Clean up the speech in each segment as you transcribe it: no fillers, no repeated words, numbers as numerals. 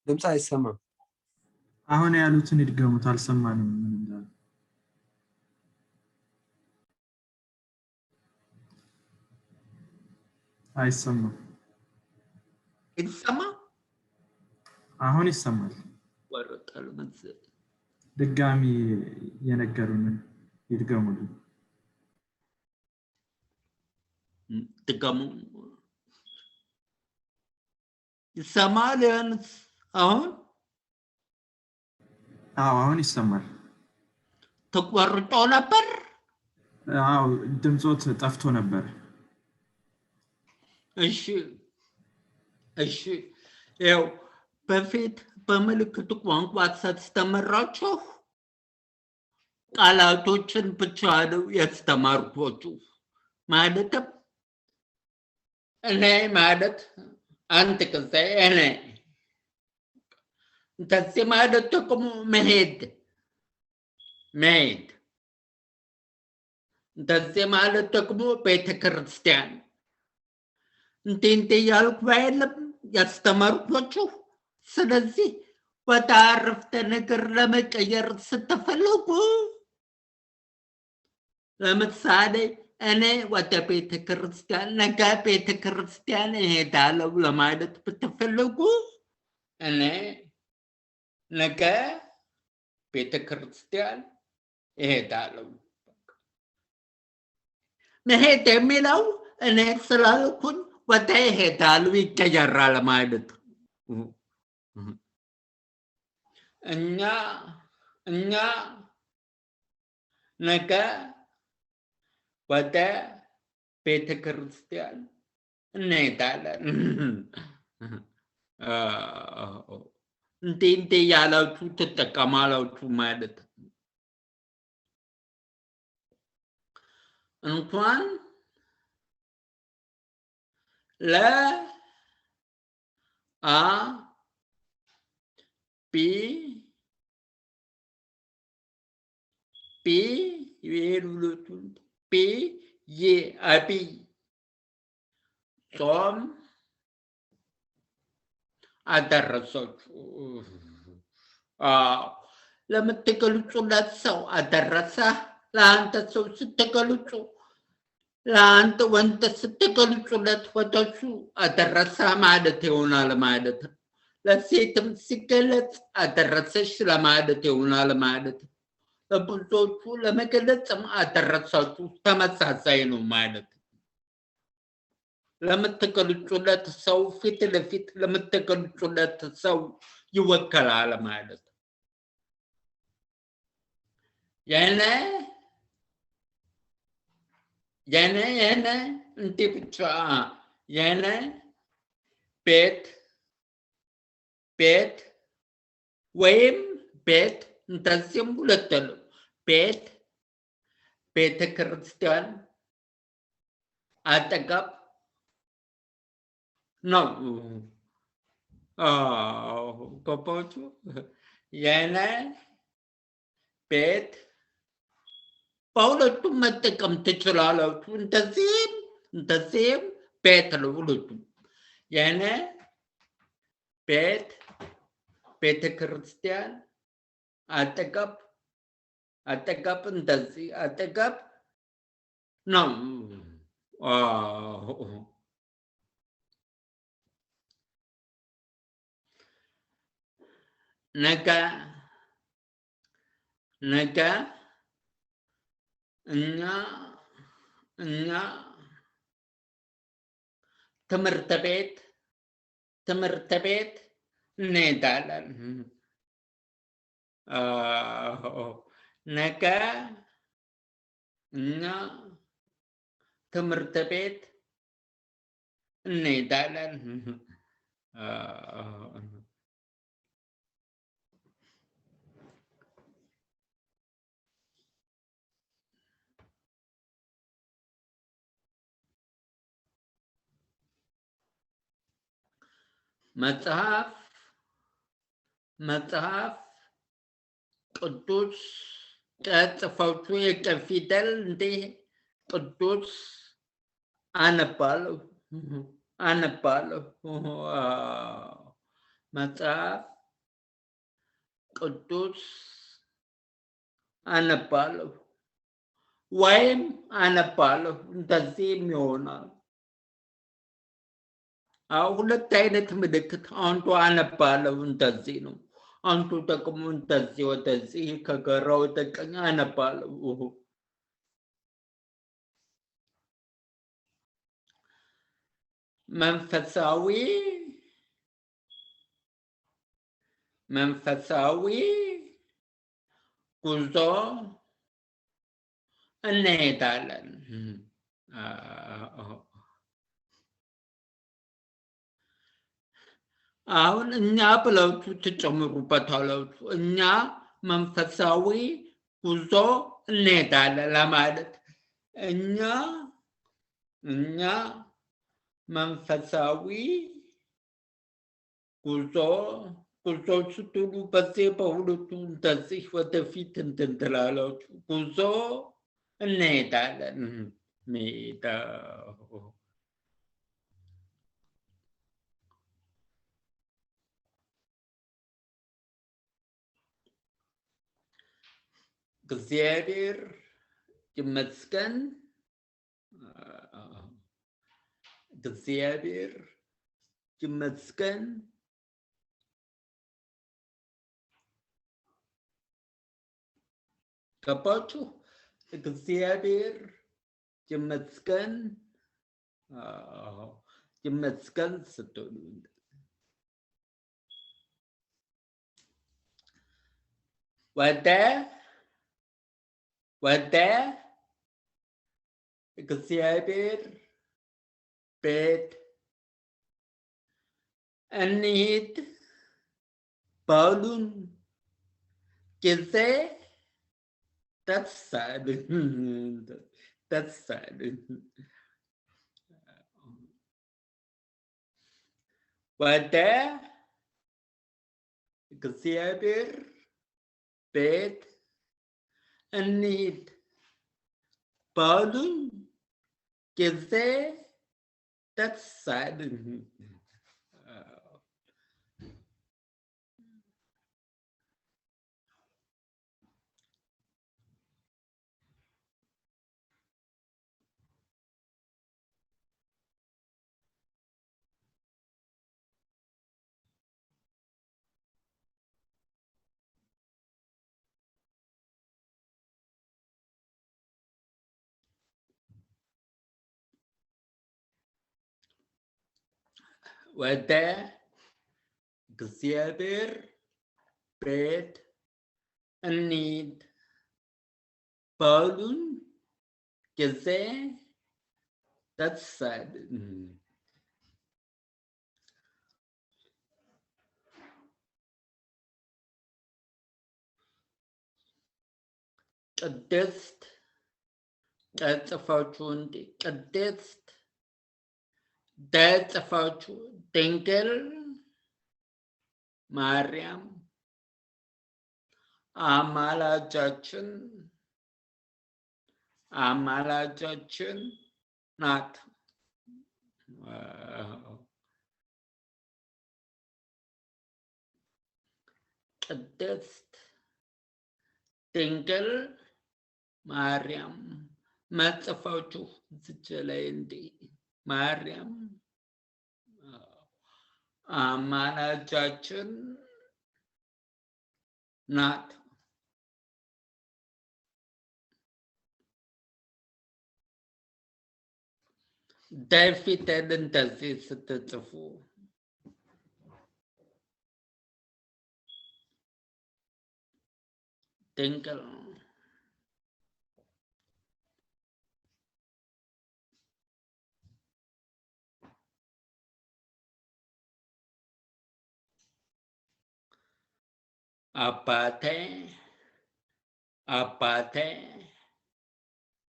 ድምጽ አይሰማም አሁን ያሉትን ይድገሙት አልሰማንም ምን እንዳሉ አይሰማም ይሰማ አሁን ይሰማል ወረጣሉ መሰለኝ ድጋሚ የነገሩንን ይድገሙልን ድጋሙ ይሰማል ያንስ አሁን አሁን ይሰማል ተቋርጦ ነበር ድምጾት ጠፍቶ ነበር እሺ ያው በፊት በምልክት ቋንቋ ሳስተምራችሁ ቃላቶችን ብቻ ነው ያስተማርኳችሁ ማለትም እኔ ማለት አንተ ከዛ እኔ እንደዚህ ማለት ደግሞ መሄድ እንደዚህ ማለት ደግሞ ቤተክርስቲያን እንዴ ያልኩ አይደለም ያስተማርኳችሁ ስለዚህ ወደ አረፍተ ነገር ለመቀየር ስትፈልጉ ለምሳሌ እኔ ወደ ቤተክርስቲያን ነገ ቤተክርስቲያን እሄዳለሁ ለማለት ብትፈልጉ እኔ ነገ ቤተክርስቲያን እሄዳለሁ መሄድ የሚለው እኔ ስላልኩኝ ወደ እሄዳለሁ ይቀየራል ማለት እኛ ነገ ወደ ቤተክርስቲያን እንሄዳለን እንዴ ያላችሁ ተጠቀማላችሁ ማለት እንኳን አቢ ጾም አደረሳችሁ ለምትገልጹለት ሰው አደረሰ ለአንተ ሰው ስትገልጹ ለአንተ ወንድ ስትገልጹለት ወደሱ አደረሰ ማለት ይሆናል ማለት ለሴትም ሲገለጽ አደረሰሽ ለማለት ይሆናል ማለት ለብዙዎቹ ለመገለጽም አደረሳችሁ ተመሳሳይ ነው ማለት ለምትገልጹለት ሰው ፊት ለፊት ለምትገልጹለት ሰው ይወከላል ማለት ያኔ እንዴ ብቻ ያኔ ቤት ወይም ቤት እንደዚህም ሁለት ነው ቤተክርስቲያን አጠገብ ነው ገባችሁ ያኔ ቤት በሁለቱም መጠቀም ትችላላችሁ እንደዚህም ቤት ነው ሁለቱም ያኔ ቤተክርስቲያን አጠገብ እንደዚህ አጠገብ ነው ነገ እኛ ትምህርት ቤት እንሄዳለን ነገ እኛ ትምህርት ቤት እንሄዳለን መጽሐፍ ቅዱስ ተጽፋችሁ የፊደል እንደ ቅዱስ አነባለሁ መጽሐፍ ቅዱስ አነባለሁ ወይም አነባለሁ እንደዚህም ይሆናል። ሁለት አይነት ምልክት፣ አንዱ አነባለሁ እንደዚህ ነው፣ አንዱ ደግሞ እንደዚህ ወደዚህ ከግራ ወደ ቀኝ አነባለሁ። መንፈሳዊ ጉዞ እንሄዳለን። አሁን እኛ ብላችሁ ትጨምሩበታላችሁ። እኛ መንፈሳዊ ጉዞ እንሄዳለን ለማለት እኛ መንፈሳዊ ጉዞ ስትሉ በዚህ በሁለቱ እንደዚህ ወደፊት እንትን ትላላችሁ። ጉዞ እንሄዳለን ሜዳ እግዚአብሔር ይመስገን። እግዚአብሔር ይመስገን። ገባችሁ? እግዚአብሔር ይመስገን ይመስገን ስትሉ ወደ እግዚአብሔር ቤት እንሂድ ባሉን ጊዜ that's sad. ወደ እግዚአብሔር ቤት እንሂድ ባሉን ጊዜ that's sad. ወደ እግዚአብሔር ቤት እንሂድ ባሉን ጊዜ that's sad. ቅድስት ተጽፋችሁ እንዴ? ቅድስት ተጽፋችሁ ድንግል ማርያም አማላጃችን ናት። ቅድስት ድንግል ማርያም መጽፋችሁ ዝች ላይ እንዴ? ማርያም አማላጃችን ናት። ፊደል እንደዚህ ስትጽፉ ድንግል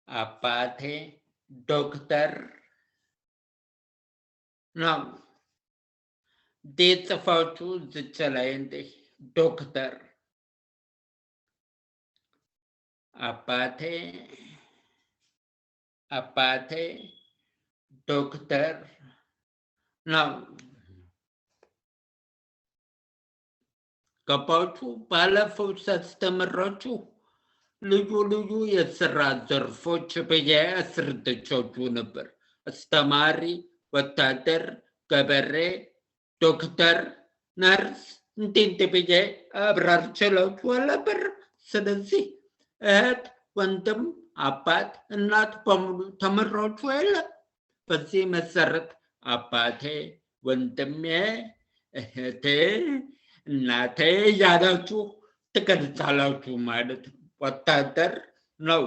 አባቴ ዶክተር ነው። ጽፋችሁ ዝች ላይ እንዴ? ዶክተር አባቴ ዶክተር ነው። ገባችሁ? ባለፈው ሳስተምራችሁ ልዩ ልዩ የስራ ዘርፎች ብዬ አስረድቻችሁ ነበር። አስተማሪ፣ ወታደር፣ ገበሬ፣ ዶክተር፣ ነርስ እንዴት ብዬ አብራርቼላችሁ ነበር። ስለዚህ እህት፣ ወንድም፣ አባት፣ እናት በሙሉ ተምራችሁ የለም። በዚህ መሰረት አባቴ፣ ወንድሜ፣ እህቴ፣ እናቴ እያላችሁ ትገልጻላችሁ ማለት ነው። ወታደር ነው፣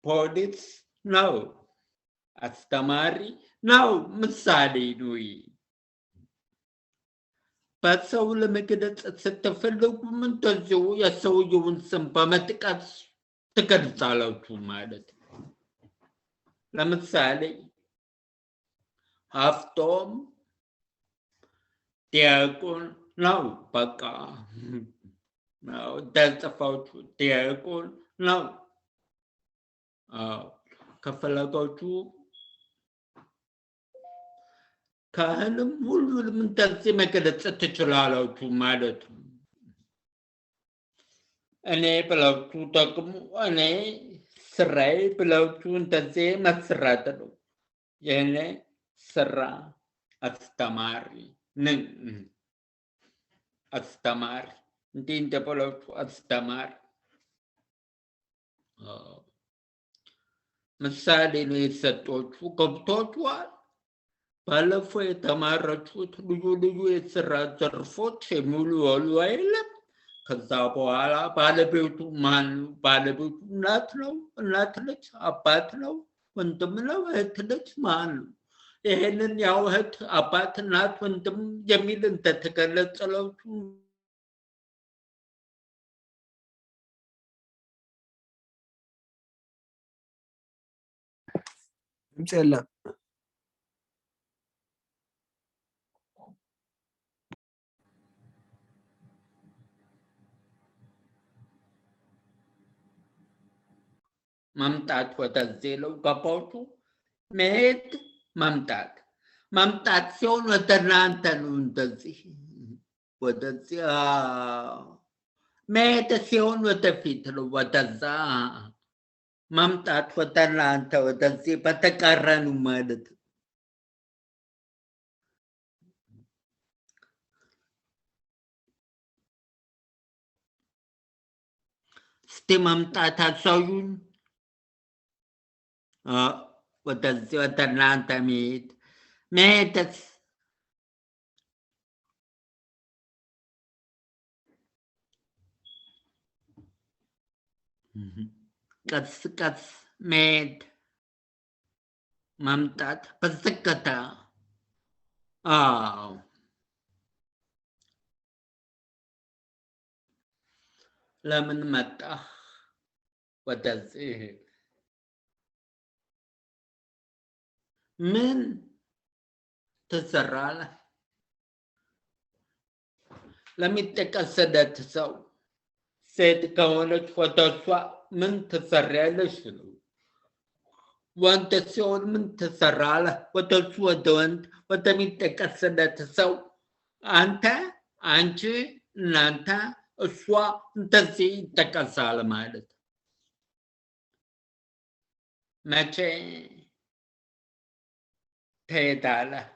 ፖሊስ ነው፣ አስተማሪ ነው። ምሳሌ ነው። በሰው ለመግለጽ ስትፈልጉ እንደዚሁ የሰውየውን ስም በመጥቀስ ትገልጻላችሁ ማለት ነው። ለምሳሌ ሀብቶም ዲያቆን ነው። በቃ ተጽፋችሁ ዲያቆን ነው። ከፈለጋችሁ ካህንም ሁሉንም እንደዚህ መግለጽ ትችላላችሁ ማለት ነው። እኔ ብላችሁ ደግሞ እኔ ስራዬ ብላችሁ እንደዚህ መስራት ነው። የእኔ ስራ አስተማሪ ነኝ። አስተማሪ እንዲህ እንደብላችሁ አስተማሪ። ምሳሌ ነው የሰጧችሁ። ገብቷችኋል? ባለፈው የተማራችሁት ልዩ ልዩ የስራ ዘርፎች የሚውሉ አይደለም። ከዛ በኋላ ባለቤቱ ማን ነው? ባለቤቱ እናት ነው፣ እናት ነች። አባት ነው፣ ወንድም ነው። እህት ነች። ማን ነው? ይሄንን ያው እህት፣ አባት፣ እናት፣ ወንድም የሚል እንደተገለጸላችሁ ድምፅ የለም። መምጣት ወደዚህ ነው። ገባችሁ? መሄድ መምጣት መምጣት ሲሆን ወደ እናንተ ነው። እንደዚህ ወደዚህ መሄድ ሲሆን ወደፊት ነው። ወደዛ መምጣት ወደ እናንተ ወደዚህ በተቃራኒ ማለት ነው። እስቲ መምጣት አሳዩኝ። ወደዚህ ወደ እናንተ መሄድስ ቀስ ቀስ መሄድ መምጣት በዝግታ። ለምን መጣህ ወደዚህ? ምን ትሰራለህ? ለሚጠቀስለት ሰው ሴት ከሆነች ወደ እሷ ምን ትሰሪያለሽ ነው። ወንድ ሲሆን ምን ትሰራለህ? ወደ እሱ ወደ ወንድ ወደሚጠቀስለት ሰው አንተ፣ አንቺ፣ እናንተ፣ እሷ እንደዚህ ይጠቀሳል ማለት። መቼ ትሄዳለህ?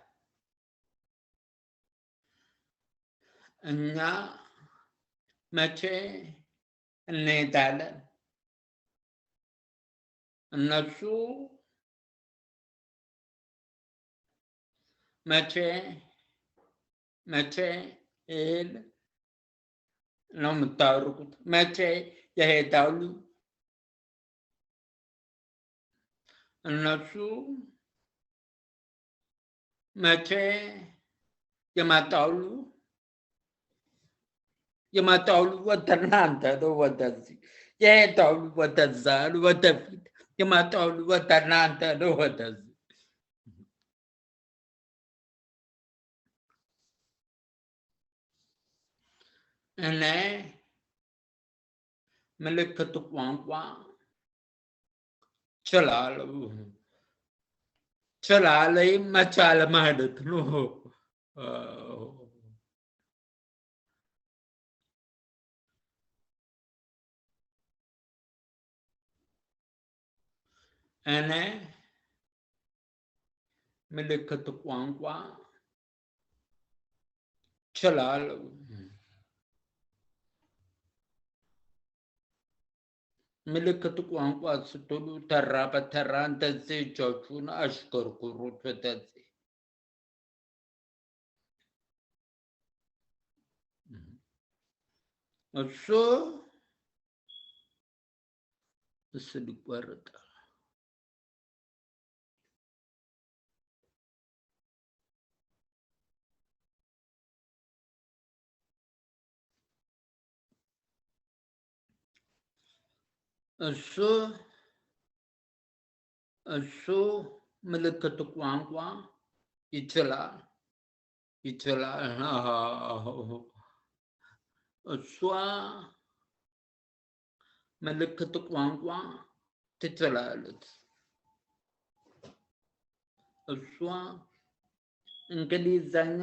እኛ መቼ እንሄዳለን? እነሱ መቼ ይሄድ ነው የምታወሩት? መቼ ይሄዳሉ? እነሱ መቼ ይመጣሉ? ወደ እናንተ ነው። ወደዚህ ይሄዳሉ፣ ወደዛ ነው፣ ወደፊት ይመጣሉ፣ ወደ እናንተ ነው፣ ወደዚህ። እኔ ምልክት ቋንቋ ችላለሁ መቻል ማለት ነው። أنا ምልክት ቋንቋ እችላለሁ። ምልክት ቋንቋ ስትሉ ተራ በተራ እንደዚህ እጃችሁን አሽከርክሩት ወደዚህ። እሱ ምስል ይቋረጣል። እሱ ምልክት ቋንቋ ይችላል። እሷ ምልክት ቋንቋ ትችላለች። እሷ እንግሊዘኛ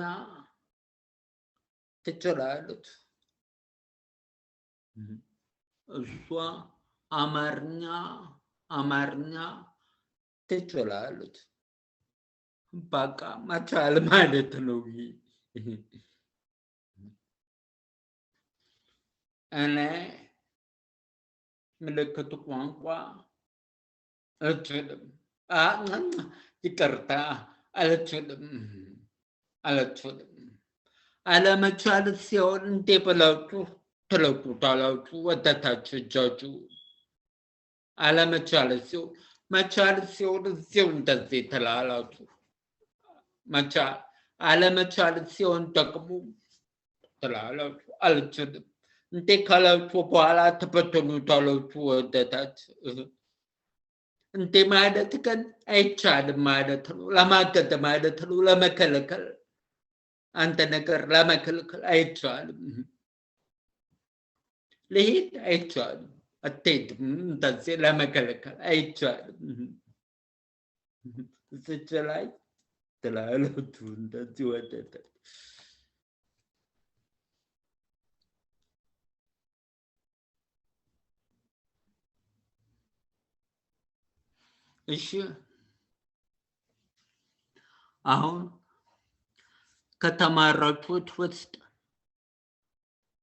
ትችላለች። እሷ አማርኛ ትችላለች። በቃ መቻል ማለት ነው። እኔ ምልክት ቋንቋ አልችልም። ይቅርታ አልችልም። አለመቻል ሲሆን እንዴ ብላችሁ ትለቁታላችሁ ወደታች እጃችሁ። አለመቻል ሲሆን መቻል ሲሆን እዚሁ እንደዚህ ትላላችሁ። አለመቻል ሲሆን ደግሞ ትላላችሁ አልችልም። እንዴ ካላችሁ በኋላ ትበትኑታላችሁ ወደታች። እንዴ ማለት ግን አይቻልም ማለት ነው። ለማገድ ማለት ነው። ለመከልከል አንተ ነገር ለመከልከል አይቻልም። ልሂድ አይቻልም። አትሄድም። እንደዚህ ለመከልከል አይቻልም። እዚች ላይ ትላላችሁ እንደዚህ ወደታች። እሺ አሁን ከተማራችሁት ውስጥ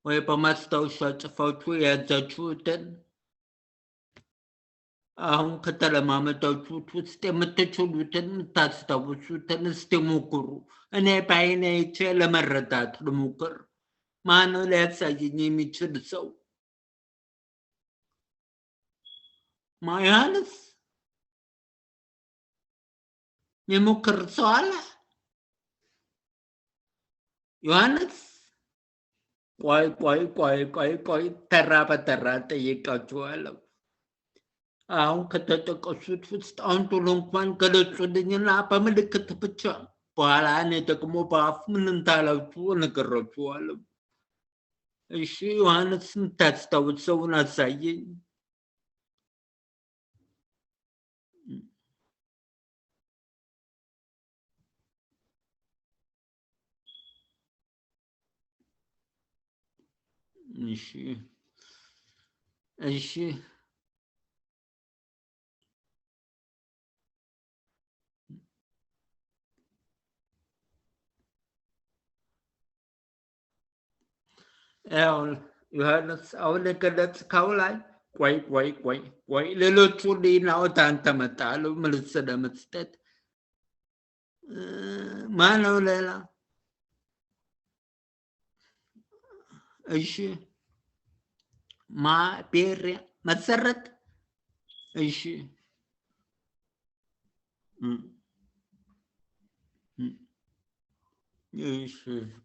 ወይ በማስታወሻ ጽፋችሁ የያዛችሁትን አሁን ከተለማመዳችሁት ውስጥ የምትችሉትን የምታስታውሱትን እስቲ ሞክሩ። እኔ በዓይኔ አይቼ ለመረዳት ልሞክር። ማነው ሊያሳየኝ የሚችል ሰው? ዮሐንስ የሞክር ሰው አለ? ዮሐንስ ቆይ ተራ በተራ ጠይቃችኋለሁ። አሁን ከተጠቀሱት ውስጥ አንዱን እንኳን ገለጹልኝና በምልክት ብቻ። በኋላ እኔ ደግሞ በአፍ ምን እንዳላችሁ እነግራችኋለሁ። እሺ ዮሐንስ የምታስታውሰውን አሳየኝ። እሺ ዮሐንስ አሁን የገለጽከው ላይ ቆይ ሌሎቹ ሌላ ወደ አንተ መጣሉ መልስ ለመስጠት። ማነው ሌላ? እሺ ቤሪያ መሰረት። እሺ እሺ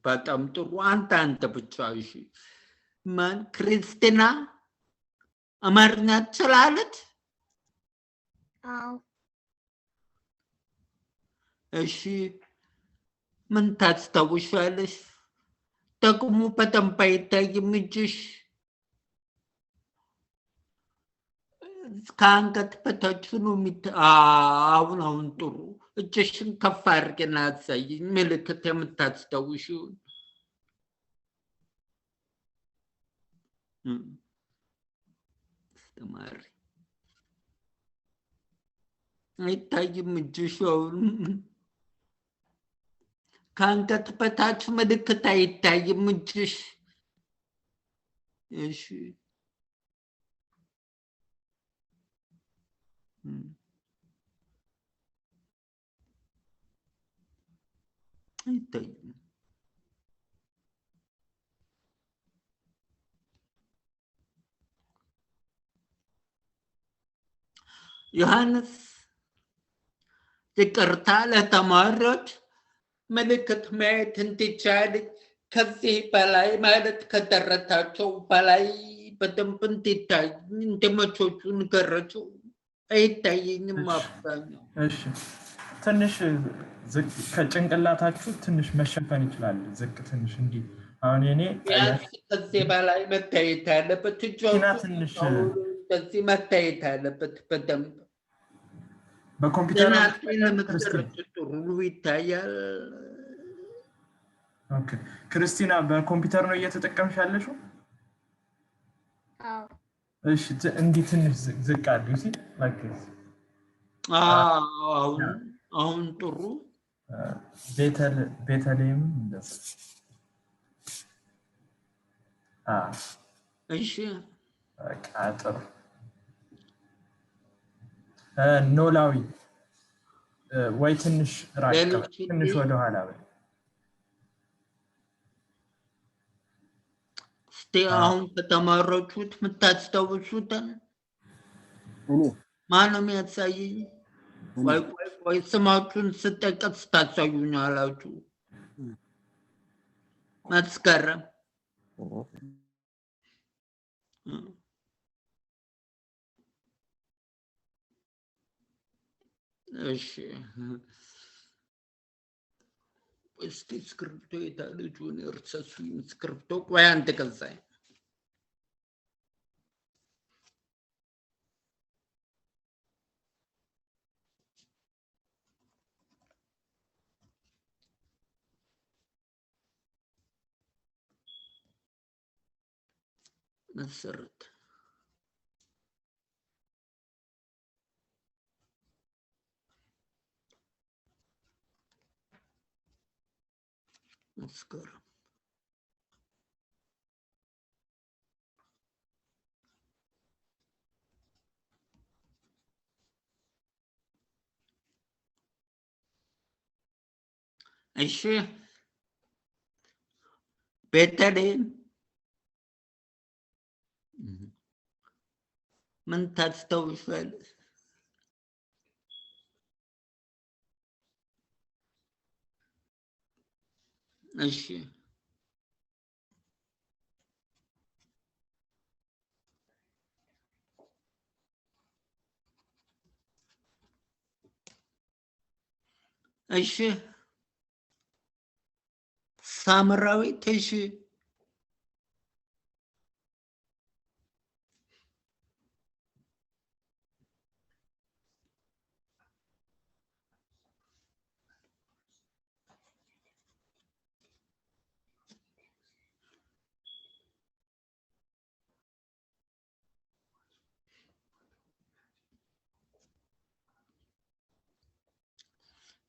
በጣም ጥሩ። አንተ ብቻ። እሺ ማን? ክርስቲና አማርኛ ትችላለች? አዎ። እሺ ምን ታስታውሻለሽ? ደግሞ በደንብ አይታይም እጅሽ። ከአንገት በታች ነው አሁን ጥሩ። እጅሽን ከፍ አድርገን አሳይኝ፣ ምልክት የምታስታውሺውን። አስተማሪ አይታይም እጅሽ አሁን ከአንገት በታች ምልክት አይታይም እጅሽ። እሺ አይታይም። ዮሐንስ ይቅርታ ለተማሪዎች ምልክት ማየት እንዲቻል ከዚህ በላይ ማለት ከደረታቸው በላይ በደንብ እንዲታይ እንደመቾቹ ንገረችው። አይታየኝም አብዛኛው። እሺ ትንሽ ዝቅ ከጭንቅላታችሁ ትንሽ መሸፈን ይችላል። ዝቅ ትንሽ እንዲህ አሁን እኔ ከዚህ በላይ መታየት ያለበት ትንሽ ከዚህ መታየት ያለበት በደንብ በኮምፒውተር ጥሩ ይታያል። ኦኬ ክርስቲና በኮምፒውተር ነው እየተጠቀምሽ ያለሽው? አዎ። እሺ እንዲህ ትንሽ ዝቅ አድርጊ እስኪ ላይክ አሁን ጥሩ ቤተልሔም እንደዚህ እሺ በቃ ጥሩ ኖላዊ ወይ ትንሽ ራቅ ትንሽ ወደ ኋላ በል እስቲ አሁን ከተማራችሁት የምታስታውሱትን ማንም ያሳየኝ። ቆይ ስማችሁን ስጠቀስ ታሳዩኛላችሁ። መስከረም እሺ እስቲ ስክሪፕቶ የታለ? ጁኒየር ሰሱኝ ስክሪፕቶ ቆይ አንተ ከዛይ መሰረት መስከረም እሺ ቤተልሔም ምን ታስታውሻለሽ? እሺ እሺ ሳምራዊት እሺ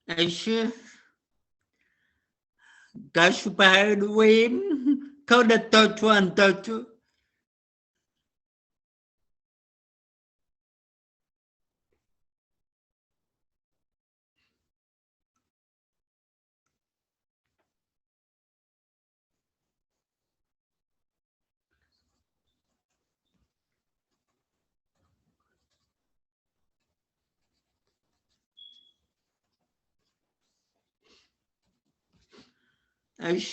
እሺ ጋሽ ባህል ወይም ከሁለታችሁ አንዳችሁ እሺ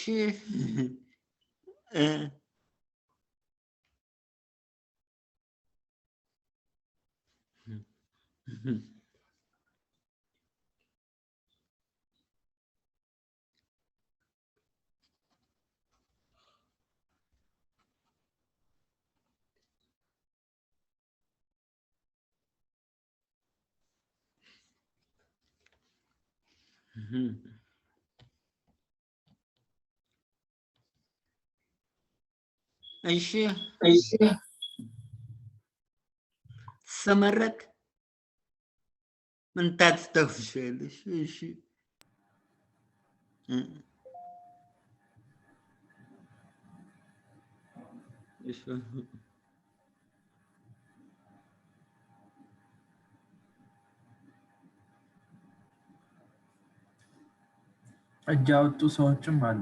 እሺ ስመረት ምን ታስታውሻለሽ? እሺ እሺ እጅ ያወጡ ሰዎችም አሉ።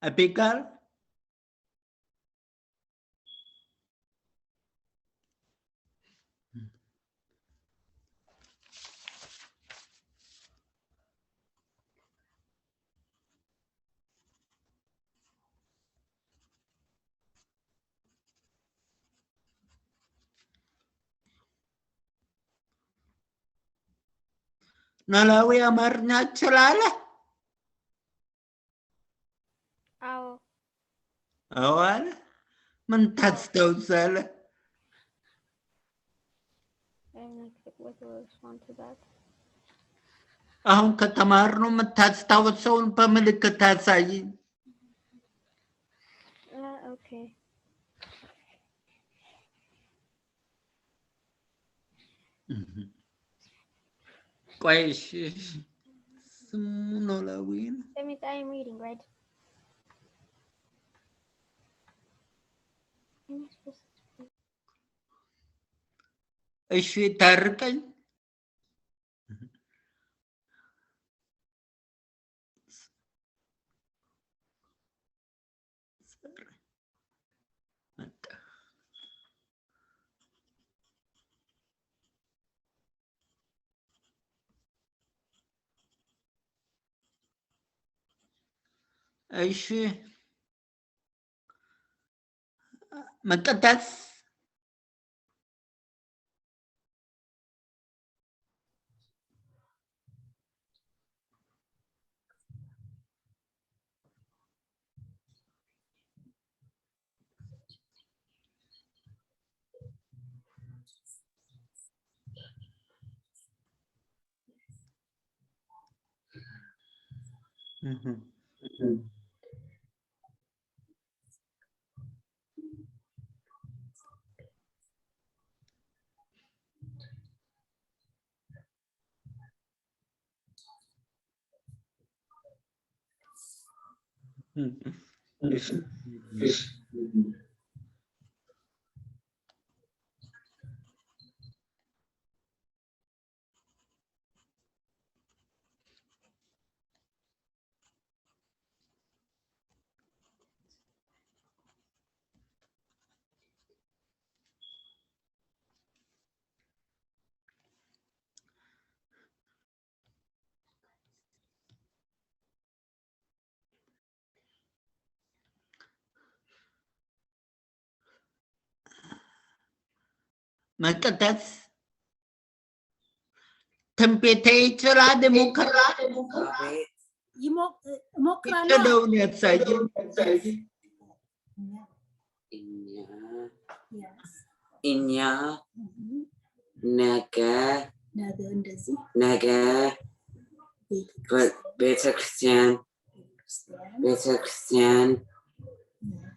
አቤጋል ኖላዊ አማርኛ ትችላለህ? አዎ አዎ አለ። ምን ታስታውሳለህ? what to respond to that. አሁን ከተማርነው የምታስታውሰውን በምልክት አሳይኝ። Okay. ቆይ እሺ ስሙ ኖላዊ ነው። That means I am reading, right? Am I supposed to? እሺ ታርቀኝ። እሺ መቀጠስ መቀጠስ ትንቢት ይችላል። ይሞክራል። ያሳየው እኛ ነገ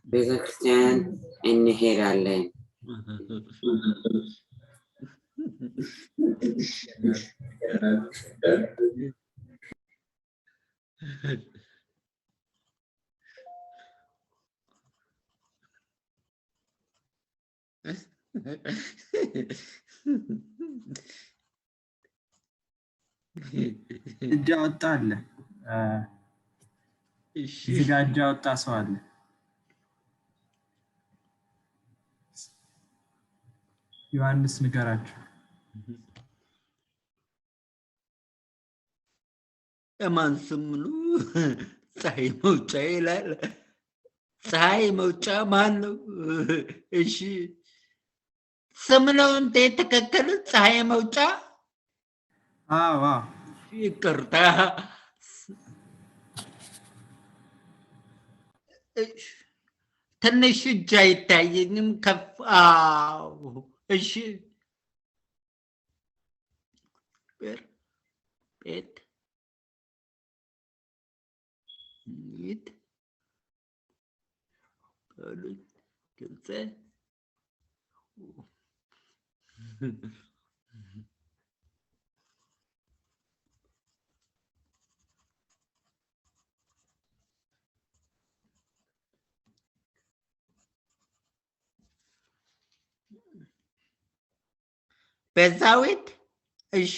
ቤተክርስቲያን እንሄዳለን። እጅ ያወጣ አለ። እዚህ ጋር እጅ ያወጣ ሰው አለ። ዮሐንስ ንገራቸው። የማን ስም ነው? ፀሐይ መውጫ ይላል። ፀሐይ መውጫ ማን ነው? እሺ ስም ነው እንዴ? ትክክል። ፀሐይ መውጫ። አዎ ይቅርታ። ትንሽ እጅ አይታየኝም። ከፍ እሺ ቤት ግልጽ ቤዛዊት እሺ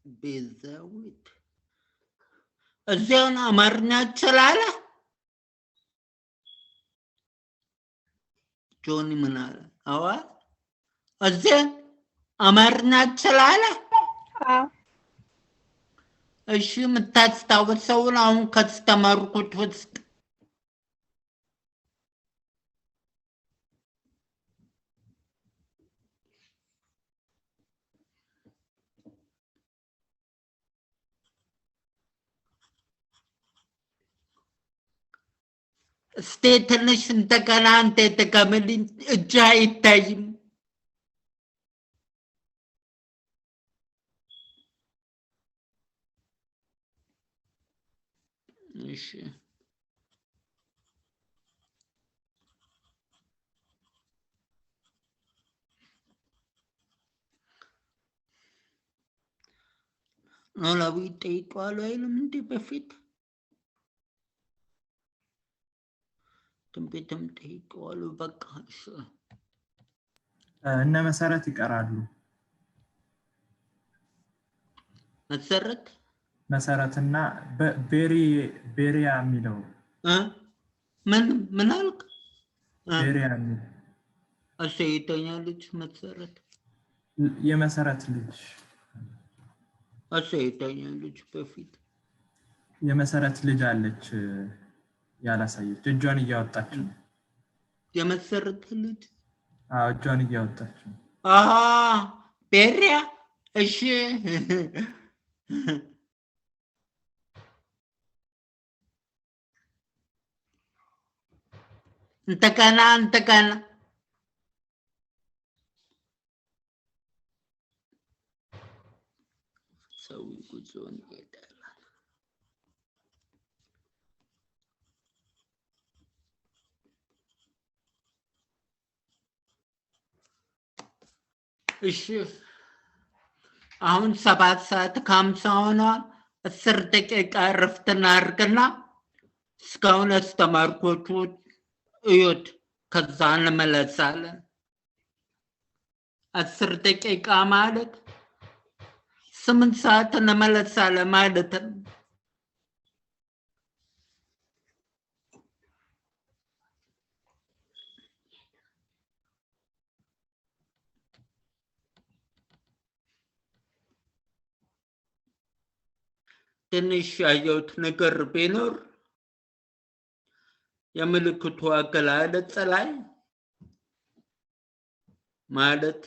ቤዛዊት እዚያውን አማርኛ ትችላለህ? ጆኒ ምን አለ? አዋ እዚያን አማርኛ ትችላለህ? እሺ የምታስታውሰውን አሁን ካስተማርኩት ውስጥ ስቴትንሽ እንደገና አንተ የተቀመልኝ እጅ አይታይም። እሺ ኖላዊ ጠይቀዋል አይልም እንዴ በፊት ትንቢትም ጠይቀዋል። በቃ እሺ እነ መሰረት ይቀራሉ። መሰረትና ቤሪያ የሚለው ምን አልክ? ቤሪያ የሚለው አሰይተኛ ልጅ መሰረት የመሰረት ልጅ አሰይተኛ ልጅ በፊት የመሰረት ልጅ አለች ያላሳየች እጇን እያወጣች ነው። የመሰረት ልጅ እጇን እያወጣች ነው። ቤሪያ እሺ እንደገና ሰው ጉዞን ይሄዳል። እሺ አሁን 7:50 ሆኗል። 10 ደቂቃ እረፍት እናድርግና እስካሁን ያስተማርኩት እዩት፣ ከዛ እንመለሳለን። 10 ደቂቃ ማለት 8 ሰዓት እንመለሳለን ማለት ነው። ትንሽ ያየሁት ነገር ቢኖር የምልክቱ አገላለጽ ላይ ማለት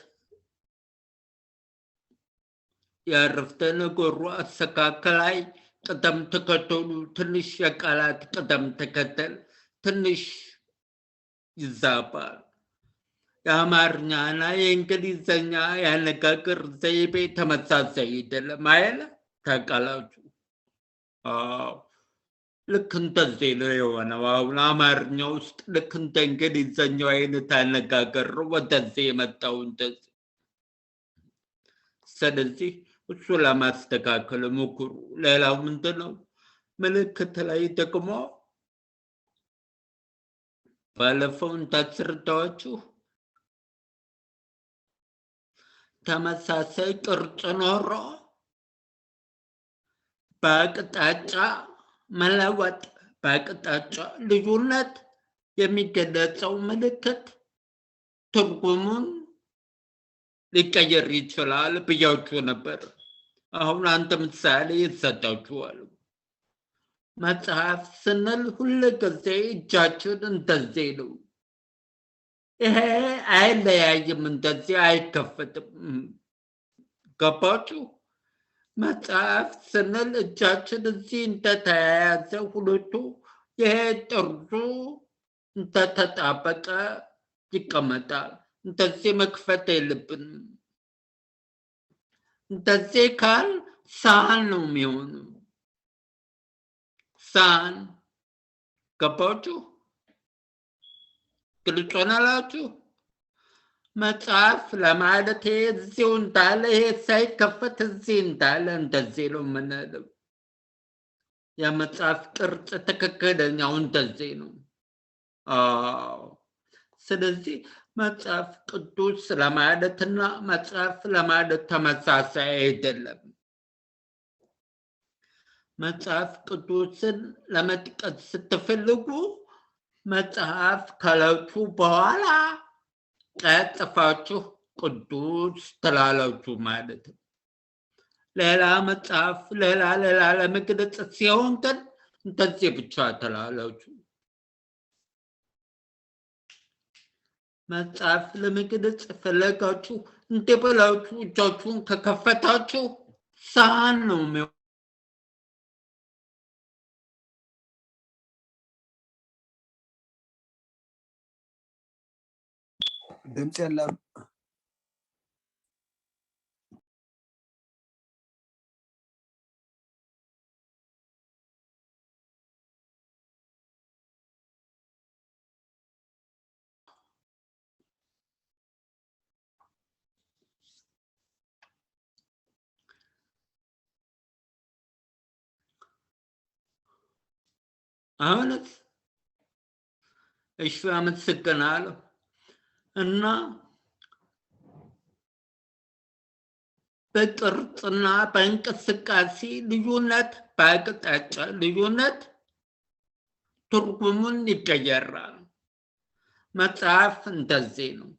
የአረፍተ ነገሩ አስተካከል ላይ ቅደም ተከተሉ ትንሽ የቃላት ቅደም ተከተል ትንሽ ይዛባል። የአማርኛና የእንግሊዝኛ ያነጋገር ዘይቤ ተመሳሳይ አይደለም አይደል? ታውቃላችሁ። ልክ እንደዚህ ነው የሆነው። አሁን አማርኛ ውስጥ ልክ እንደ እንግሊዝኛው አይነት አነጋገር ወደዚህ የመጣው እንደዚህ። ስለዚህ እሱ ለማስተካከል ሞክሩ። ሌላው ምንድነው ምልክት ላይ ደግሞ ባለፈው እንዳስረዳኋችሁ ተመሳሳይ ቅርጽ ኖሮ በአቅጣጫ መለወጥ በአቅጣጫ ልዩነት የሚገለጸው ምልክት ትርጉሙን ሊቀየር ይችላል ብያችሁ ነበር። አሁን አንተ ምሳሌ ይሰጣችኋል። መጽሐፍ ስንል ሁሉ ጊዜ እጃችን እንደዚህ ነው። ይሄ አይለያይም፣ እንደዚህ አይከፈትም። ገባችሁ? መጽሐፍ ስንል እጃችን እዚህ እንደተያያዘ ሁለቱ ይሄ ጥርዙ እንደተጣበቀ ይቀመጣል። እንደዚህ መክፈት የለብንም። እንደዚህ ካል ሳህን ነው የሚሆነው። ሳህን ገባችሁ? ግልጽ ሆነላችሁ? መጽሐፍ ለማለት እዚሁ እንዳለ ይሄ ሳይከፈት እዚህ እንዳለ እንደዚህ ነው የምንለው። የመጽሐፍ ቅርጽ ትክክለኛው እንደዚህ ነው። ስለዚህ መጽሐፍ ቅዱስ ለማለትና መጽሐፍ ለማለት ተመሳሳይ አይደለም። መጽሐፍ ቅዱስን ለመጥቀስ ስትፈልጉ መጽሐፍ ካላችሁ በኋላ ጽፋችሁ ቅዱስ ትላላችሁ ማለት ነው። ሌላ መጽሐፍ ሌላ ለመግለጽ ሲሆን ግን እንደዚህ ብቻ ትላላችሁ። መጽሐፍ ለመግለጽ ፈለጋችሁ እንዲህ ብላችሁ እጃችሁን ከከፈታችሁ ሳህን ነው የሚሆነው። ድምፅ የለም። አሁንስ እሺ አመሰግናለሁ። እና በቅርጽና በእንቅስቃሴ ልዩነት በአቅጣጫ ልዩነት ትርጉሙን ይቀየራል። መጽሐፍ እንደዚህ ነው።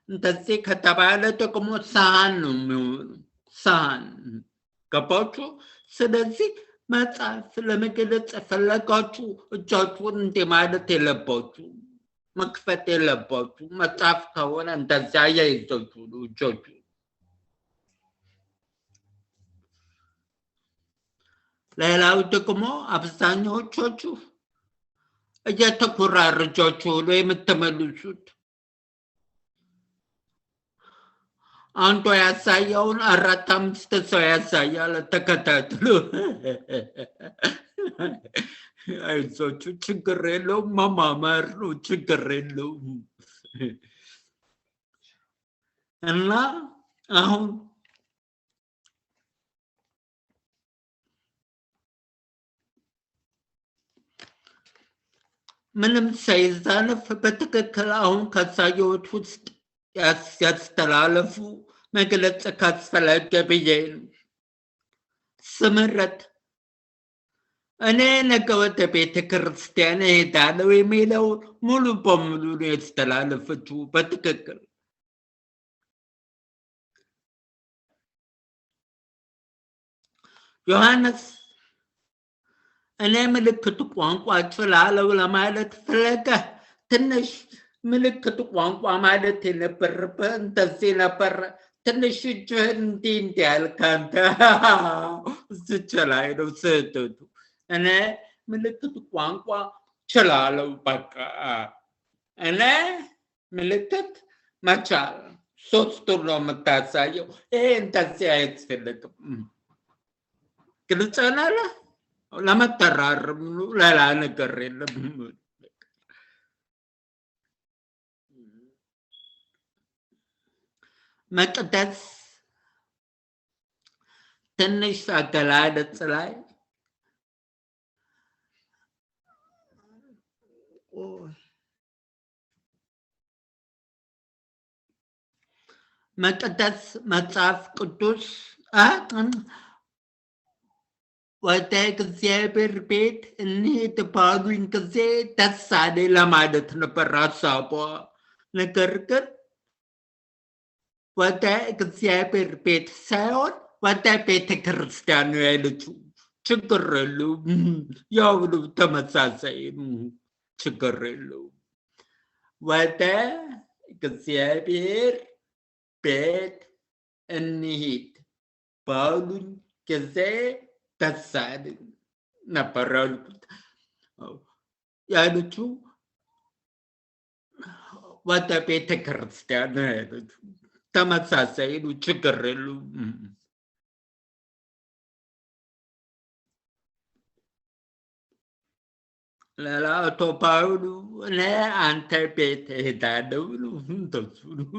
እንደዚህ ከተባለ ደግሞ ሳህን ነው የሚሆነው። ሳህን ገባችሁ? ስለዚህ መጽሐፍ ለመግለጽ ፈለጋችሁ እጃችሁን እንዲህ ማለት የለባችሁ፣ መክፈት የለባችሁ። መጽሐፍ ከሆነ እንደዚያ ያይዛችሁ ነው እጃችሁ። ሌላው ደግሞ አብዛኛዎቻችሁ እየተኮራረጃችሁ ነው የምትመልሱት። አንዱ ያሳየውን 4-5 ሰው ያሳያል። ተከታትሎ አይዞችሁ ችግር የለውም፣ መማማር ነው፣ ችግር የለውም። እና አሁን ምንም ሳይዛነፍ በትክክል አሁን ካሳየሁት ውስጥ ያስተላለፉ መግለጽ ካስፈለገ ብዬ ነው። ስምረት እኔ ነገ ወደ ቤተ ክርስቲያን እሄዳለሁ የሚለው ሙሉ በሙሉ ነው ያስተላለፈችው በትክክል። ዮሐንስ እኔ ምልክት ቋንቋ እችላለሁ ለማለት ፈለገ። ትንሽ ምልክት ቋንቋ ማለት የነበረብህ እንደዚህ ነበረ። ትንሽ እጅህን እንዲህ እንዲህ ያልክ አንተ እዚች ላይ ነው ስህተቱ። እኔ ምልክት ቋንቋ እችላለሁ በቃ። እኔ ምልክት መቻል ሶስቱን ነው የምታሳየው። ይሄ እንደዚህ አያስፈልግም። ግልጽ ነው። ለመተራረም ሌላ ነገር የለም። መቅደስ ትንሽ አገላለጽ ላይ መቅደስ መጽሐፍ ቅዱስ ወደ እግዚአብሔር ቤት እንሂድ ባሉኝ ጊዜ ደስ አለኝ ለማለት ነበር ሀሳቧ። ነገር ግን ወደ እግዚአብሔር ቤት ሳይሆን ወደ ቤተ ክርስቲያን ነው ያለችው። ችግር የለውም፣ ያው ነው ተመሳሳይ ችግር የለውም። ወደ እግዚአብሔር ቤት እንሂድ ባሉኝ ጊዜ ደስ አለኝ ነበር ያለችው። ወደ ቤተ ክርስቲያን ነው ያለችው። ተመሳሳይ ነው፣ ችግር የለውም። ሌላ አቶ ፓውሉ እኔ አንተ ቤት እሄዳለሁ ብሎ እንደሱ ነው።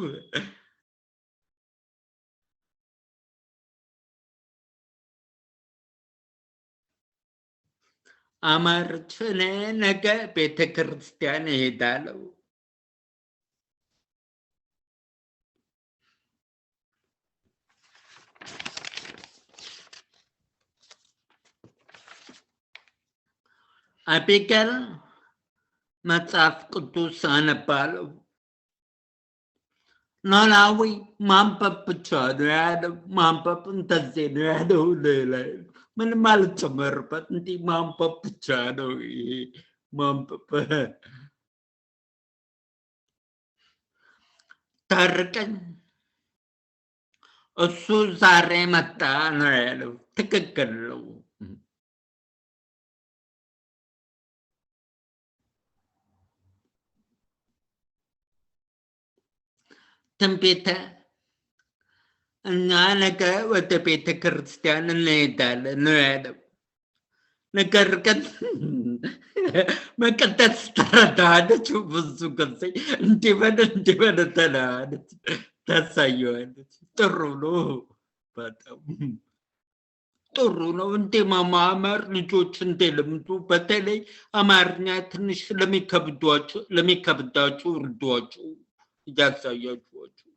አማረች እኔ ነገ ቤተ ክርስቲያን እሄዳለሁ። አቢገል መጽሐፍ ቅዱስ አነባለሁ። ኖላዊ ማንበብ ብቻ ነው ያለው። ማንበብ እንደዚህ ነው ያለው። ሌላ ምንም አልጨመርበት። እንዲህ ማንበብ ብቻ ነው ማንበብ። ታርቀኝ እሱ ዛሬ መጣ ነው ያለው። ትክክል ነው። ትንቢተ እኛ ነገ ወደ ቤተ ክርስቲያን እንሄዳለን ነው ያለው። ነገር ግን መቀጠት ተረዳለች። ብዙ ጊዜ እንዲበል ተላለች፣ ታሳየዋለች። ጥሩ ነው፣ በጣም ጥሩ ነው። እንደ ማማመር ልጆች እንደልምዱ በተለይ አማርኛ ትንሽ ለሚከብዳችሁ እርዷቸው፣ እያሳያችኋቸው።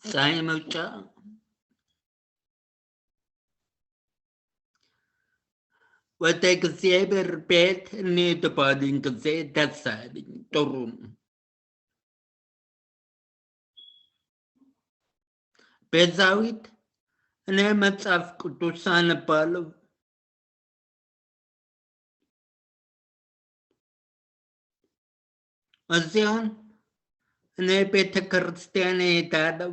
ፀሐይ መውጫ ወደ እግዚአብሔር ቤት እንሂድ ባሉኝ ጊዜ ደስ አለኝ። ጥሩ ነው። ቤዛዊት እኔ መጽሐፍ ቅዱስ አነባለሁ። እዚያውን እኔ ቤተ ክርስቲያን እሄዳለሁ።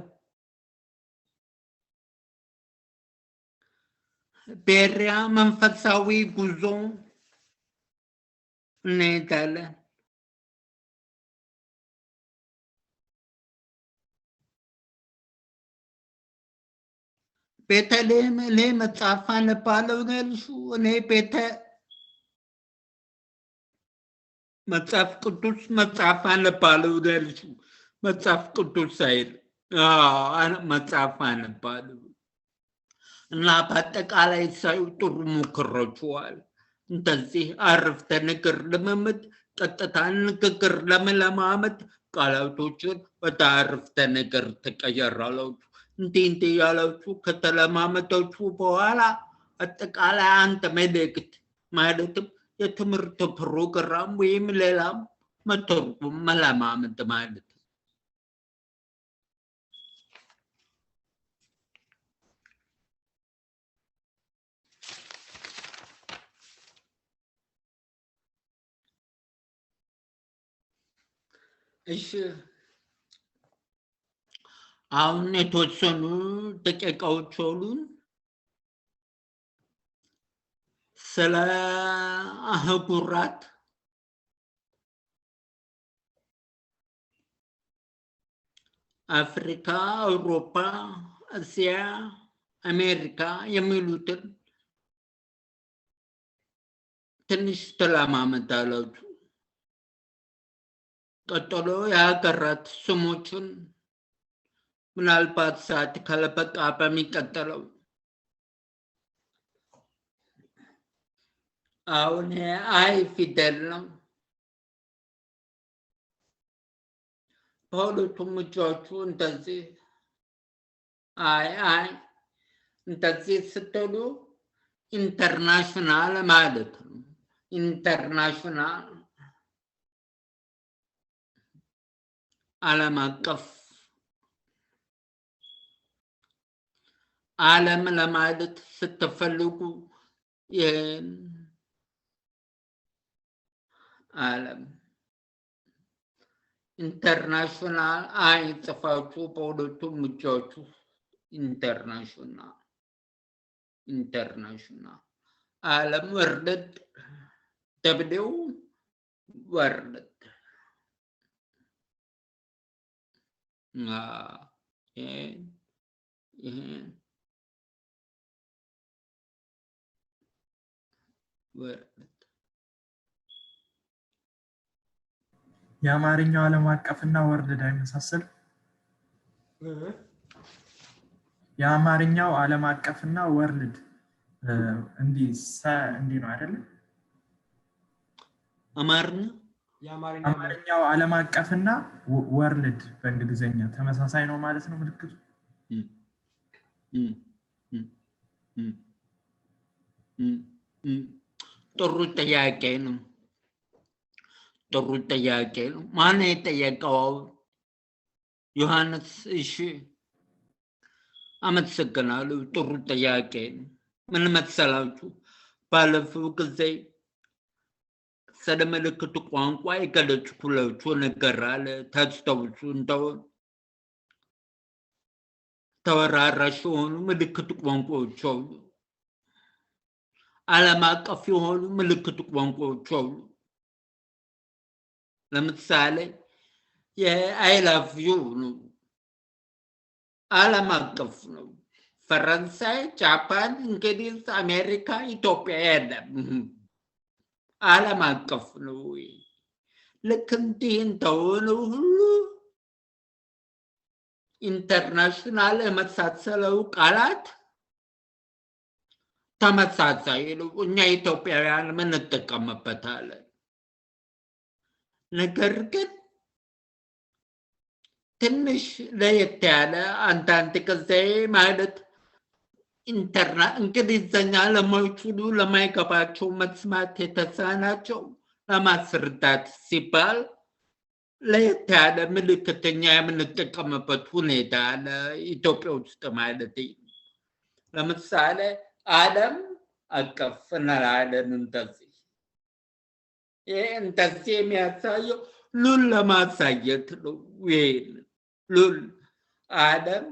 ቤሪያ መንፈሳዊ ጉዞ እንሄዳለን። ቤተልሔም እኔ መጽሐፍ አነባለሁ ነው ያልሽው። እኔ መጽሐፍ ቅዱስ መጽሐፍ አነባለሁ ነው ያልሽው። መጽሐፍ ቅዱስ አይል መጽሐፍ አነባለሁ እና በአጠቃላይ ሳዩ ጥሩ ሞክራችኋል። እንደዚህ አረፍተ ነገር ልምምድ፣ ቀጥታ ንግግር ለመለማመድ ቃላቶችን ወደ አረፍተ ነገር ትቀየራላችሁ። እንዲህ ያላችሁ ከተለማመዳችሁ በኋላ አጠቃላይ አንድ መልእክት ማለትም የትምህርት ፕሮግራም ወይም ሌላም መተርጎም መለማመድ ማለት ነው። እሺ አሁን የተወሰኑ ደቂቃዎች አሉን። ስለ አህጉራት አፍሪካ፣ አውሮፓ፣ እስያ፣ አሜሪካ የሚሉትን ትንሽ ትለማመዳላችሁ። ቀጥሎ የሀገራት ስሞችን ምናልባት ሰዓት ካለበቃ በሚቀጥለው አሁን አይ ፊደል ነው። በሁለቱም እጆቹ እንደዚህ አይ እንደዚህ ስትሉ ኢንተርናሽናል ማለት ነው። ኢንተርናሽናል ዓለም አቀፍ ዓለም ለማለት ስትፈልጉ ዓለም ኢንተርናሽናል አይ ጽፋችሁ በሁለቱም እጃችሁ ኢንተርናሽናል ዓለም ወርልድ ደብሊው ወርልድ የአማርኛው ዓለም አቀፍና ወርልድ አይመሳሰል? የአማርኛው ዓለም አቀፍና ወርልድ እንዲህ ነው አይደል? አማርኛው ዓለም አቀፍና ወርልድ በእንግሊዘኛ ተመሳሳይ ነው ማለት ነው ምልክቱ? ጥሩ ጥያቄ ነው። ማን የጠየቀው? ዮሐንስ። እሺ አመሰግናለሁ። ጥሩ ጥያቄ ነው። ምን መሰላችሁ? ባለፈው ጊዜ ስለ ምልክት ቋንቋ የገለጽኩላችሁ ነገር አለ። ታስታውሱ እንደሆነ ተወራራሽ የሆኑ ምልክት ቋንቋዎች አሉ። ዓለም አቀፍ የሆኑ ምልክት ቋንቋዎች አሉ። ለምሳሌ የአይ ላቭ ዩ ነው፣ ዓለም አቀፍ ነው። ፈረንሳይ፣ ጃፓን፣ እንግሊዝ፣ አሜሪካ፣ ኢትዮጵያ የለም፣ ዓለም አቀፍ ነው። ልክ እንዲህ እንደሆነ ሁሉ ኢንተርናሽናል የመሳሰለው ቃላት ተመሳሳይ ነው። እኛ ኢትዮጵያውያን እንጠቀምበታለን። ነገር ግን ትንሽ ለየት ያለ አንዳንድ ጊዜ ማለት እንግሊዝኛ ለማይችሉ ለማይገባቸው መስማት የተሳናቸው ለማስረዳት ሲባል ለየት ያለ ምልክተኛ የምንጠቀምበት ሁኔታ አለ ኢትዮጵያ ውስጥ ማለት ነው። ለምሳሌ ዓለም አቀፍ እንላለን እንደዚህ። ይህ እንደዚህ የሚያሳየው ሉል ለማሳየት ነው። ይሄን ሉል ዓለም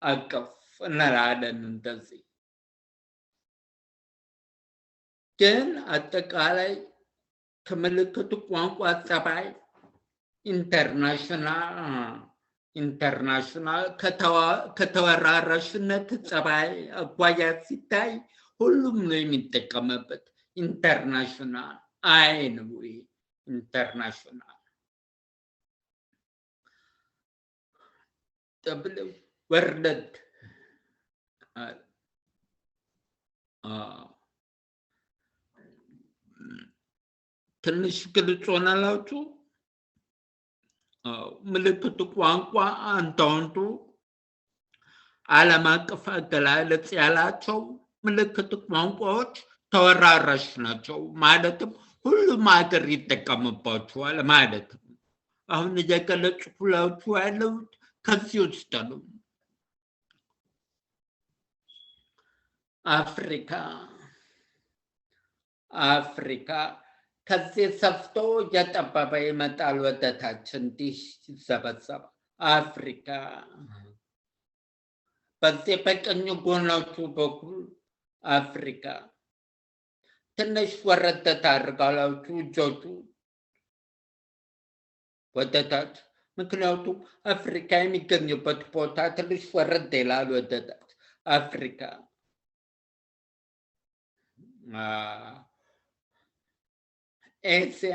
አቀፍ እንላለን እንደዚህ። ግን አጠቃላይ ከምልክት ቋንቋ ጸባይ ኢንተርናሽናል ከተወራራሽነት ጸባይ አኳያ ሲታይ ሁሉም ነው የሚጠቀምበት። ኢንተርናሽናል አይ ነው ኢንተርናሽናል። ደብሊው ወርልድ ትንሽ ግልጽ ሆነላችሁ? ምልክት ቋንቋ አንዳንዱ ዓለም አቀፍ አገላለጽ ያላቸው ምልክት ቋንቋዎች ተወራራሽ ናቸው። ማለትም ሁሉም ሀገር ይጠቀምባቸዋል ማለት ነው። አሁን እየገለጽኩላችሁ ያለሁት ከዚህ ውስጥ ነው። አፍሪካ ከዚህ ሰፍቶ እየጠበበ ይመጣል ወደ ታች እንዲህ ይሰበሰባል። አፍሪካ በዚህ በቀኝ ጎናቹ በኩል አፍሪካ ትንሽ ወረድ ታደርጋላችሁ እጆቹ ወደ ታች። ምክንያቱም አፍሪካ የሚገኝበት ቦታ ትንሽ ወረድ ይላል ወደ ታች። አፍሪካ ኤስያ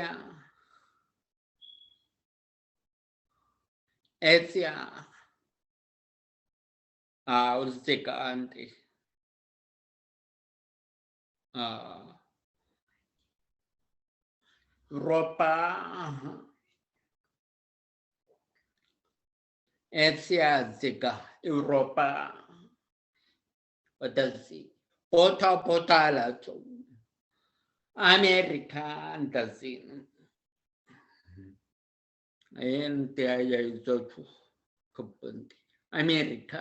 እዚህ ጋር አንዴ አውሮፓ ኤስያ እዚህ ጋር አውሮፓ ወደዚህ ቦታ አላቸው አሜሪካ እንደዚህ ነው ይህን ተያይዛችሁ ክብንት አሜሪካ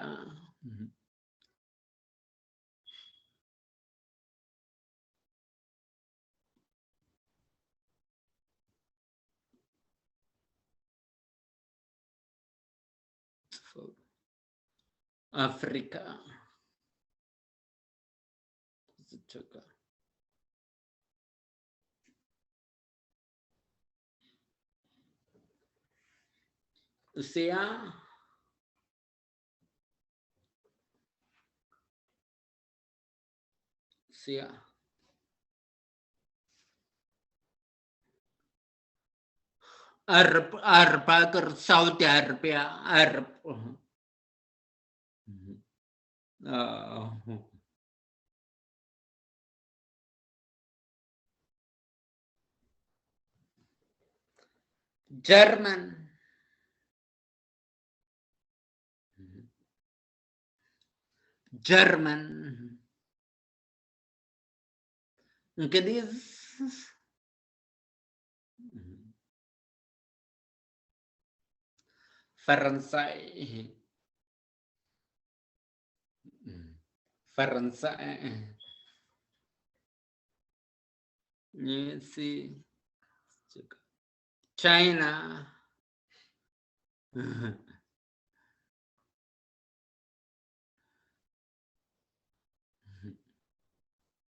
Africa Asia Arab agar Saudi Arabia Arab German Inggris Faransai Yes, China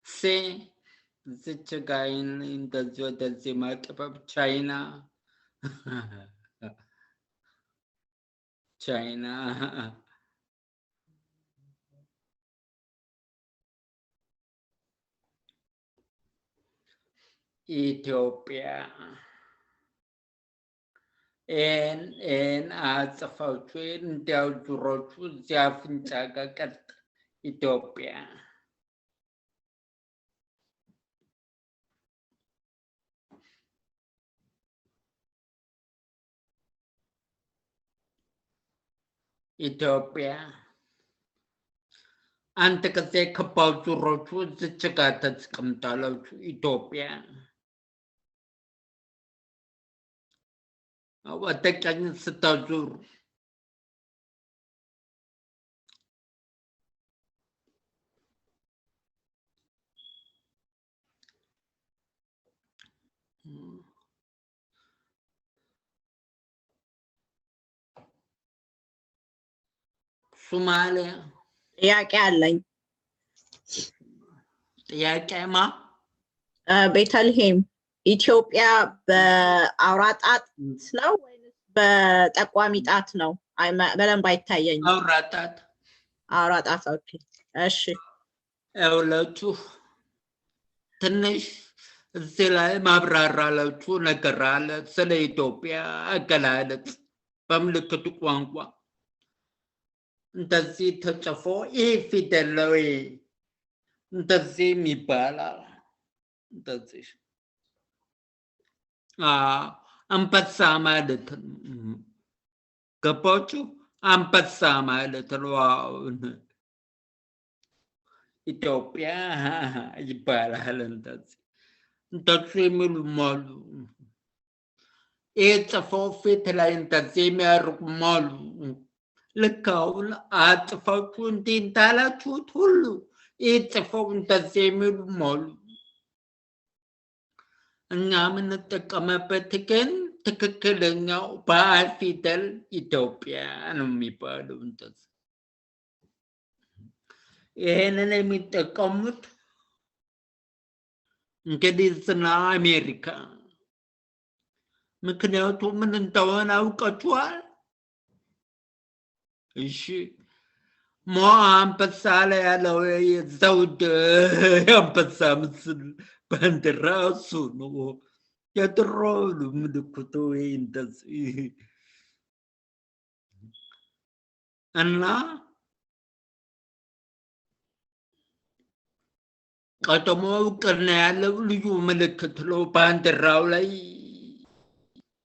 See such a guy in the market of China China Ethiopia and as a fortune down to road to Jafinchaga Ethiopia Ethiopia አንተ ከዚህ ከባው ዙሮቹ እዚች ጋር ተቀምጣላችሁ ኢትዮጵያ ወደ ቀኝ ስታዙሩ ሶማሊያ ጥያቄ አለኝ ጥያቄማ ቤተልሔም ኢትዮጵያ በአውራጣት ነው ወይስ በጠቋሚ ጣት ነው በደንብ አይታየኝም አውራጣት ኦኬ እሺ እውላችሁ ትንሽ እዚህ ላይ ማብራራላችሁ ነገር አለ ስለ ኢትዮጵያ አገላለጽ በምልክት ቋንቋ እንደዚህ ተጽፎ ፊደላዊ እንደዚህ ይባላል እንደዚህ አንበሳ ማለት ገባችሁ አንበሳ ማለት ነው ኢትዮጵያ ይባላል እንደዚህ የሚሉም አሉ ጽፎ ፊት ላይ እንደዚህ የሚያደርጉም አሉ ልክ አሁን አጽፋችሁ እንዲህ እንዳላችሁት ሁሉ ጽፈው እንደዚህ የሚሉም አሉ እኛ የምንጠቀምበት ግን ትክክለኛው በአል ፊደል ኢትዮጵያ ነው የሚባለው እንደዚህ ይሄንን የሚጠቀሙት እንግሊዝና አሜሪካ ምክንያቱም ምን እንደሆነ አውቃችኋል እሺ አንበሳ ላይ ያለው የዘውድ አንበሳ ምስል ባንዲራ እሱ ነው የድሮ ምልክቱ እንደዚህ እና ቀድሞ እውቅና ያለው ልዩ ምልክት ነው ባንዲራው ላይ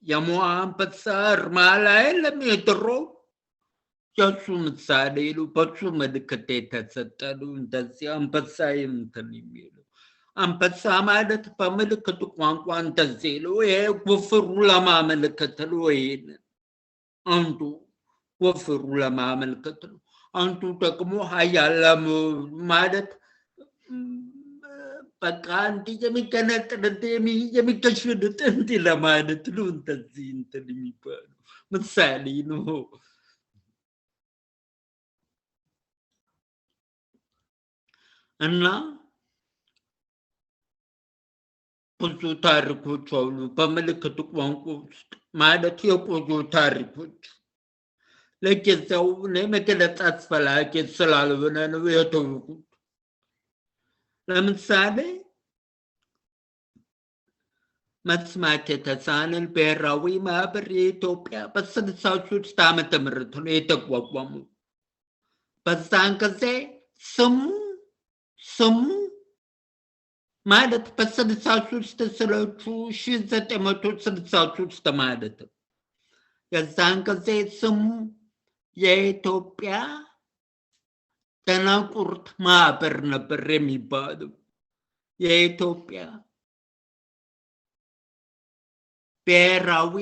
የሞአ አንበሳ አርማ ላይ የድሮ የሱ ምሳሌ ነው። በሱ ምልክት የተሰጠ ነው። እንደዚህ አንበሳ እንትን የሚለው አንበሳ ማለት በምልክት ቋንቋ እንደዚህ ነው። ይሄ ወፍሩ ለማመልከት ነው። ይሄን አንዱ ወፍሩ ለማመልከት ነው። አንዱ ደግሞ ኃያል ማለት በቃ እንዲህ የሚገነጥል የሚከሽልጥ እንዲህ ለማለት ነው። እንደዚህ እንትን የሚባለው ምሳሌ ነው። እና ብዙ ታሪኮች አሉ በምልክት ቋንቋ ውስጥ ማለት የቆዩ ታሪኮች ለጊዜው መግለጽ አስፈላጊ ስላልሆነ ነው የተውኩት። ለምሳሌ መስማት የተሳነን ብሔራዊ ማህበር የኢትዮጵያ በ63 ዓመተ ምህረት ነው የተቋቋመው። በዛን ጊዜ ስሙ ማለት በ63 ስለቹ 1963 ማለት ነው። የዛን ጊዜ ስሙ የኢትዮጵያ ደናቁርት ማህበር ነበር የሚባለው። የኢትዮጵያ ብሔራዊ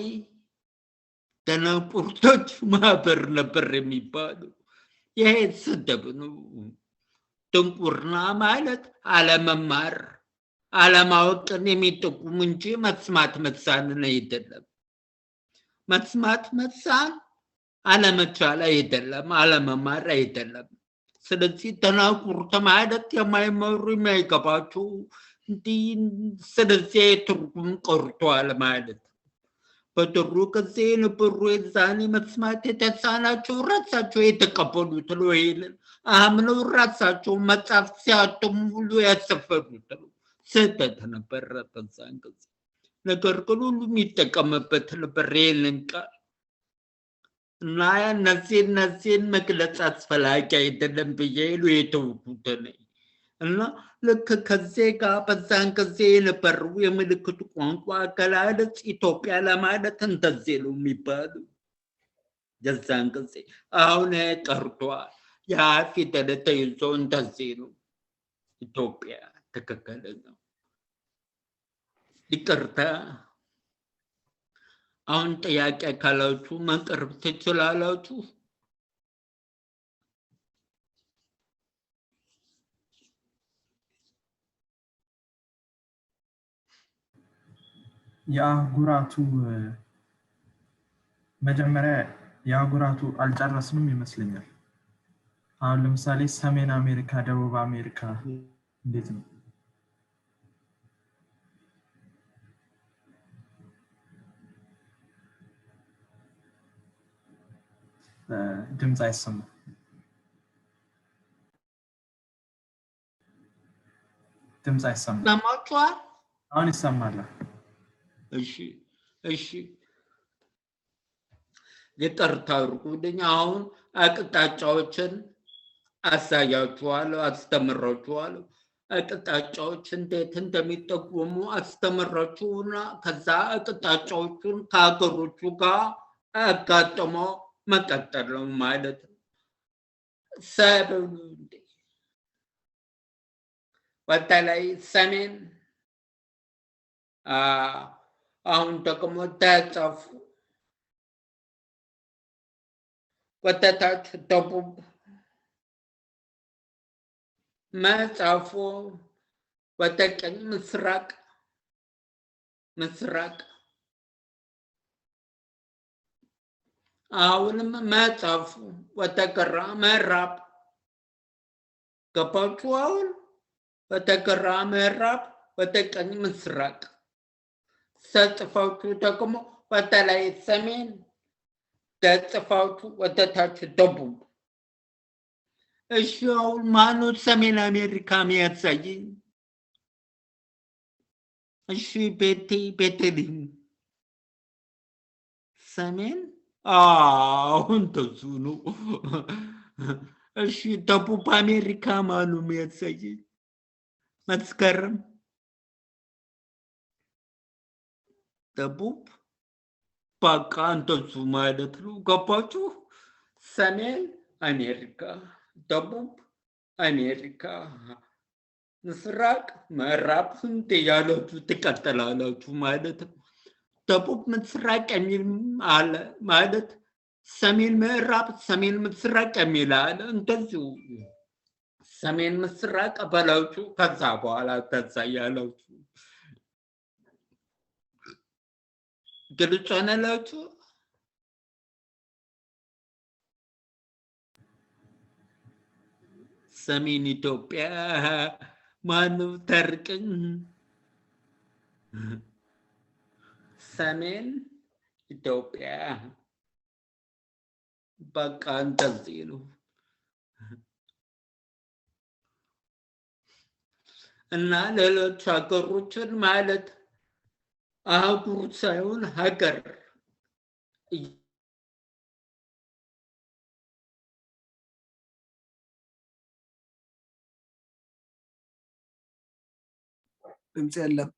ደናቁርቶች ማህበር ነበር የሚባለው። ይሄ ስድብ ነው። ድንቁርና ማለት አለመማር አለማወቅን የሚጠቁም እንጂ መስማት መሳንን አይደለም። መስማት መሳን አለመቻል አይደለም፣ አለመማር አይደለም። ስለዚህ ደናቁርት ማለት የማይመሩ የማይገባቸው እንዲህ ስለዚህ ትርጉም ቀርቷል ማለት። በድሮ ጊዜ የነበሩ የዛኔ መስማት የተሳናቸው ራሳቸው የተቀበሉት ነው። ይሄንን አምነው ራሳቸው መጽሐፍ ሲያትሙ ሁሉ ያሰፈሩት ነው። ስህተት ነበረ በዛን ጊዜ። ነገር ግን ሁሉም ይጠቀምበት ነበር ይሄንን ቃል እና እነዚህን መግለጽ አስፈላጊ አይደለም ብዬ ነው የተውኩት እና ልክ ከዚህ ጋር በዛን ጊዜ የነበሩ የምልክት ቋንቋ አገላለጽ ኢትዮጵያ ለማለት እንደዚህ ነው የሚባለው። የዛን ጊዜ አሁን ቀርቷል። ያ ፊደል ተይዞ እንደዚህ ነው ኢትዮጵያ ትክክለኛው። ይቅርታ። አሁን ጥያቄ ካላችሁ ማቅረብ ትችላላችሁ። የአህጉራቱ መጀመሪያ የአህጉራቱ አልጨረስንም ይመስለኛል። አሁን ለምሳሌ ሰሜን አሜሪካ፣ ደቡብ አሜሪካ እንዴት ነው? ድምጽ አይሰማም። ድምጽ አይሰማም። ሰማችኋል? አሁን ይሰማል። እሺ ይቅርታ አድርጉልኝ። አሁን አቅጣጫዎችን አሳያችኋለሁ፣ አስተምራችኋለሁ። አቅጣጫዎች እንዴት እንደሚጠቁሙ አስተምራችሁና ከዛ አቅጣጫዎቹን ከሀገሮቹ ጋር አጋጥሞ መቀጠል ነው ማለት ነው። ሰብሉ በተለይ ሰሜን አሁን ደግሞ ተጻፉ ወተታች ደቡብ መጻፉ ወተቀኝ ምስራቅ አሁንም መጻፉ ወተቀራ ምዕራብ ገባችሁ? አሁን ወተቀራ ምዕራብ ወተቀኝ ምስራቅ ተጽፋችሁ ደግሞ በተለይ ሰሜን ተጽፋችሁ ወተታች ደቡብ። እሺ አሁን ማነው ሰሜን አሜሪካ የሚያሳየኝ? እሺ ቤተልሔም ሰሜን አሁን ተሱ ነው። እሺ ደቡብ አሜሪካ ማነው የሚያሳየኝ? መስከረም ደቡብ በቃ እንደሱ ማለት ነው። ገባችሁ? ሰሜን አሜሪካ፣ ደቡብ አሜሪካ፣ ምስራቅ ምዕራብ ስንት እያላችሁ ትቀጥላላችሁ ማለት ነው። ደቡብ ምስራቅ የሚል አለ ማለት ሰሜን ምዕራብ ሰሜን ምስራቅ የሚል አለ። እንደዚሁ ሰሜን ምስራቅ በላችሁ ከዛ በኋላ ከዛ እያላችሁ ግልጽ ሆነላችሁ። ሰሜን ኢትዮጵያ ማነው ተርቅኝ? ሰሜን ኢትዮጵያ በቃ እንደዚህ ነው። እና ሌሎች ሀገሮችን ማለት አህጉር ሳይሆን ሀገር ድምጽ የለም።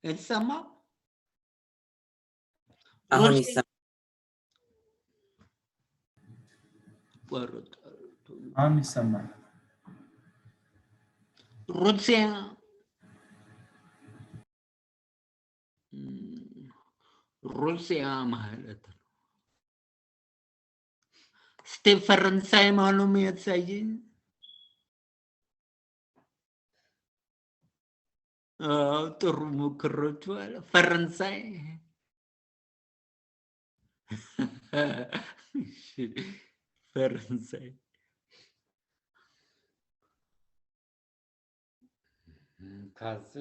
የተሰማ አሁን ይሰማል። አሁን ይሰማል። ሩሲያ ሩሲያ ማለት ነው። እስቲ ፈረንሳይ ማነው የሚያሳየኝ? ጥሩ ሙከራዎች አለ። ፈረንሳይ ፈረንሳይ ካዝ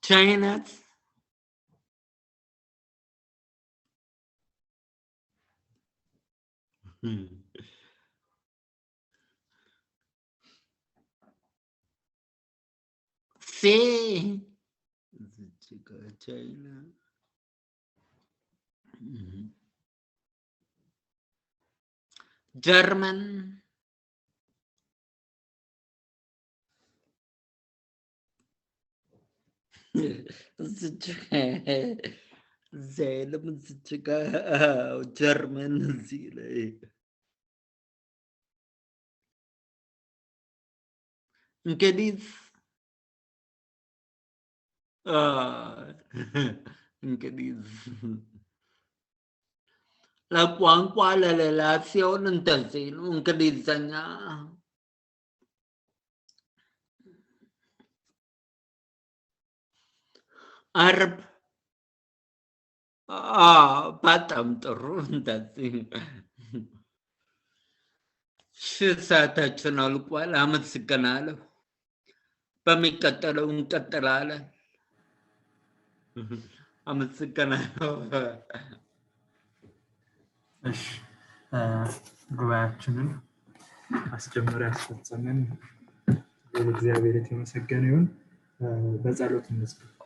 ቻይና China. German. Zelem juga German sih. Enggak እንግዲህ ለቋንቋ ለሌላ ሲሆን እንደዚህ ነው። እንግሊዘኛ አረብ በጣም ጥሩ። እንደዚህ ሰዓታችን አልቋል። አመሰግናለሁ። በሚቀጥለው እንቀጥላለን። አመሰግናለሁ። እሺ ጉባኤያችንን አስጀምሮ ያስፈጸመን እግዚአብሔር የተመሰገነ ይሁን። በጸሎት እንስገድ።